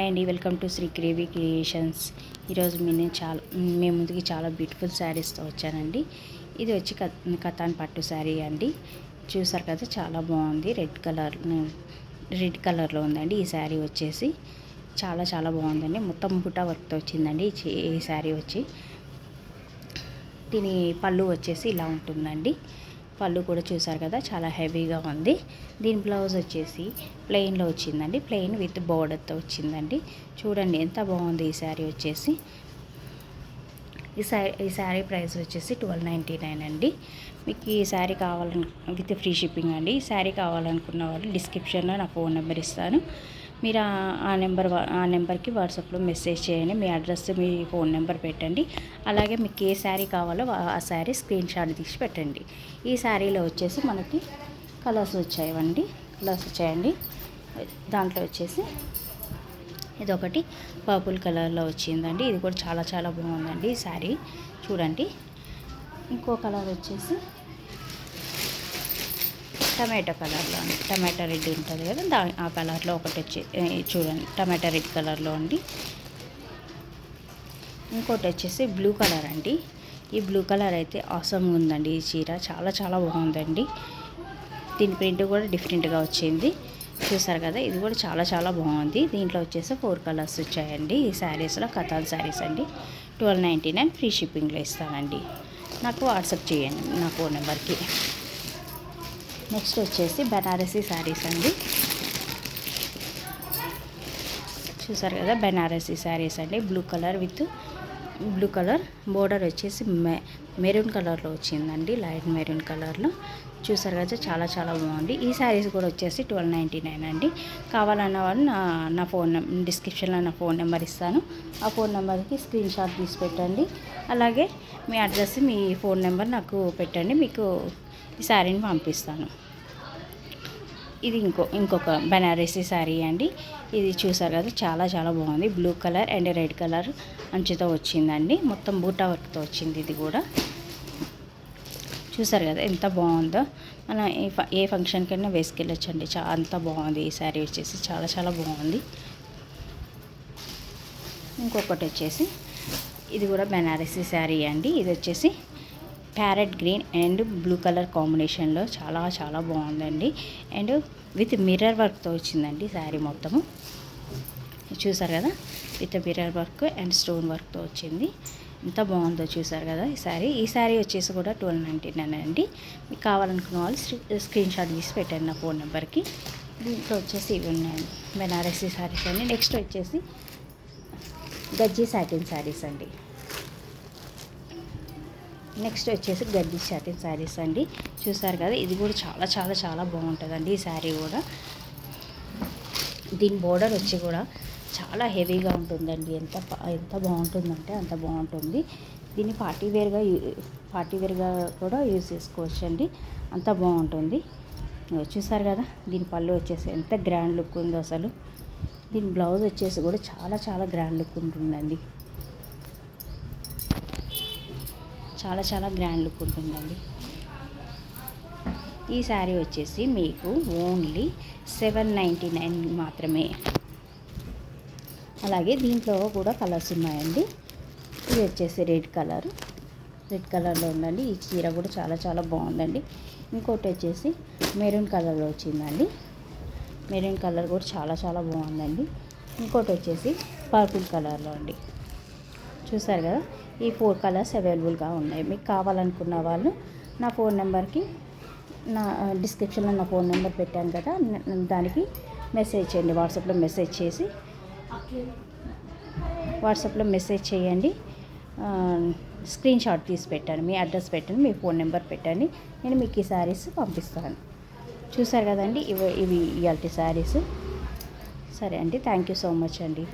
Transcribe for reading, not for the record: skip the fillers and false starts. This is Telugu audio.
అండి welcome to Sri gravy creations. ఈరోజు మీ ముందుకి చాలా బ్యూటిఫుల్ శారీస్తో వచ్చానండి. ఇది వచ్చి కతాన్ పట్టు శారీ అండి. చూసారు కదా, చాలా బాగుంది. రెడ్ కలర్లో ఉందండి ఈ శారీ వచ్చేసి. చాలా బాగుందండి. మొత్తం బుటా వర్క్తో వచ్చిందండి ఈ శారీ వచ్చి. దీని పళ్ళు వచ్చేసి ఇలా ఉంటుందండి. పళ్ళు కూడా చూసారు కదా, చాలా హెవీగా ఉంది. దీని బ్లౌజ్ వచ్చేసి ప్లెయిన్లో వచ్చిందండి. ప్లెయిన్ విత్ బోర్డర్తో వచ్చిందండి. చూడండి ఎంత బాగుంది ఈ శారీ వచ్చేసి. ఈ శారీ ప్రైస్ వచ్చేసి 1299 అండి. మీకు ఈ శారీ విత్ ఫ్రీ షిప్పింగ్ అండి. ఈ శారీ కావాలనుకున్న వాళ్ళు డిస్క్రిప్షన్లో నా ఫోన్ నెంబర్ ఇస్తాను. మీరు ఆ నెంబర్కి వాట్సాప్లో మెసేజ్ చేయండి. మీ అడ్రస్, మీ ఫోన్ నెంబర్ పెట్టండి. అలాగే మీకు ఏ శారీ కావాలో ఆ శారీ స్క్రీన్ షాట్ తీసి పెట్టండి. ఈ శారీలో వచ్చేసి మనకి కలర్స్ వచ్చాయండి. దాంట్లో వచ్చేసి ఇదొకటి పర్పుల్ కలర్లో వచ్చిందండి. ఇది కూడా చాలా బాగుందండి ఈ శారీ. చూడండి, ఇంకో కలర్ వచ్చేసి టమాటో కలర్లో అండి. టమాటా రెడ్ ఉంటుంది కదా, ఆ కలర్లో ఒకటి వచ్చి చూడండి, టమాటా రెడ్ కలర్లో అండి. ఇంకోటి వచ్చేసి బ్లూ కలర్ అండి. ఈ బ్లూ కలర్ అయితే ఆసమ్గా ఉందండి. ఈ చీర చాలా బాగుందండి. దీని ప్రింట్ కూడా డిఫరెంట్గా వచ్చింది. చూసారు కదా, ఇది కూడా చాలా బాగుంది. దీంట్లో వచ్చేసి 4 కలర్స్ వచ్చాయండి ఈ శారీస్లో. కతాన్ శారీస్ అండి. 1299 ఫ్రీ షిప్పింగ్లో ఇస్తానండి. నాకు వాట్సాప్ చేయండి నా ఫోన్ నెంబర్కి. నెక్స్ట్ వచ్చేసి బెనారసీ శారీస్ అండి. చూసారు కదా, బెనారసీ శారీస్ అండి. బ్లూ కలర్ బోర్డర్ వచ్చేసి మెరూన్ కలర్లో వచ్చిందండి. లైట్ మెరూన్ కలర్లో. చూసారు కదా, చాలా బాగుంది. ఈ శారీస్ కూడా వచ్చేసి 1299 అండి. కావాలన్న వాళ్ళు నా డిస్క్రిప్షన్లో నా ఫోన్ నెంబర్ ఇస్తాను. ఆ ఫోన్ నెంబర్కి స్క్రీన్ షాట్ తీసి పెట్టండి. అలాగే మీ అడ్రస్, మీ ఫోన్ నెంబర్ నాకు పెట్టండి. మీకు ఈ శారీని పంపిస్తాను. ఇది ఇంకొక బెనారసీ శారీ అండి. ఇది చూసారు కదా, చాలా బాగుంది. Blue colour and red colour అంచుతో వచ్చిందండి. మొత్తం బూటా వర్క్తో వచ్చింది. ఇది కూడా చూసారు కదా ఎంత బాగుందో. మనం ఏ ఫంక్షన్కైనా వేసుకెళ్ళొచ్చండి. అంత బాగుంది ఈ శారీ వచ్చేసి. చాలా బాగుంది. ఇంకొకటి వచ్చేసి ఇది కూడా బెనారసీ శారీ అండి. ఇది వచ్చేసి parrot green and blue colour కాంబినేషన్లో చాలా బాగుందండి. అండ్ విత్ మిర్రర్ వర్క్తో వచ్చిందండి శారీ మొత్తము. చూసారు కదా, with mirror work and stone వర్క్తో వచ్చింది. ఎంత బాగుందో చూసారు కదా ఈ శారీ వచ్చేసి కూడా 1299 అండి. మీకు కావాలనుకున్న వాళ్ళు స్క్రీన్ షాట్ తీసి పెట్టండి నా ఫోన్ నెంబర్కి. దీంట్లో వచ్చేసి ఇవి ఉన్నాయండి బెనారసీ శారీస్ అండి. నెక్స్ట్ వచ్చేసి గజ్జి సాటిన్ శారీస్ అండి. నెక్స్ట్ వచ్చేసి గడ్డి సాటిన్ శారీస్ అండి. చూసారు కదా, ఇది కూడా చాలా బాగుంటుందండి ఈ శారీ కూడా. దీని బోర్డర్ వచ్చి కూడా చాలా హెవీగా ఉంటుందండి. ఎంత బాగుంటుందంటే అంత బాగుంటుంది. దీన్ని పార్టీ వేర్గా కూడా యూజ్ చేసుకోవచ్చు అండి. అంత బాగుంటుంది. చూసారు కదా, దీని పళ్ళు వచ్చేసి ఎంత గ్రాండ్ లుక్ ఉందో అసలు. దీని బ్లౌజ్ వచ్చేసి కూడా చాలా గ్రాండ్ లుక్ ఉంటుందండి. చాలా గ్రాండ్ లుక్ ఉంటుందండి. ఈ శారీ వచ్చేసి మీకు ఓన్లీ 799 మాత్రమే. అలాగే దీంట్లో కూడా కలర్స్ ఉన్నాయండి. ఇది వచ్చేసి రెడ్ కలర్లో ఉందండి. ఈ చీర కూడా చాలా బాగుందండి. ఇంకోటి వచ్చేసి మెరూన్ కలర్లో వచ్చిందండి. మెరూన్ కలర్ కూడా చాలా బాగుందండి. ఇంకోటి వచ్చేసి పర్పుల్ కలర్లో అండి. చూసారు కదా, ఈ 4 కలర్స్ అవైలబుల్గా ఉన్నాయి. మీకు కావాలనుకున్న వాళ్ళు నా ఫోన్ నెంబర్కి, నా డిస్క్రిప్షన్లో నా ఫోన్ నెంబర్ పెట్టాను కదా, దానికి మెసేజ్ చేయండి. వాట్సాప్లో మెసేజ్ చేయండి. స్క్రీన్ షాట్ తీసి పెట్టండి. మీ అడ్రస్ పెట్టండి, మీ ఫోన్ నెంబర్ పెట్టండి. నేను మీకు ఈ శారీస్ పంపిస్తాను. చూసారు కదండి, ఇవి ఇవాల్టి శారీస్. సరే అండి, థ్యాంక్ యూ సో మచ్ అండి.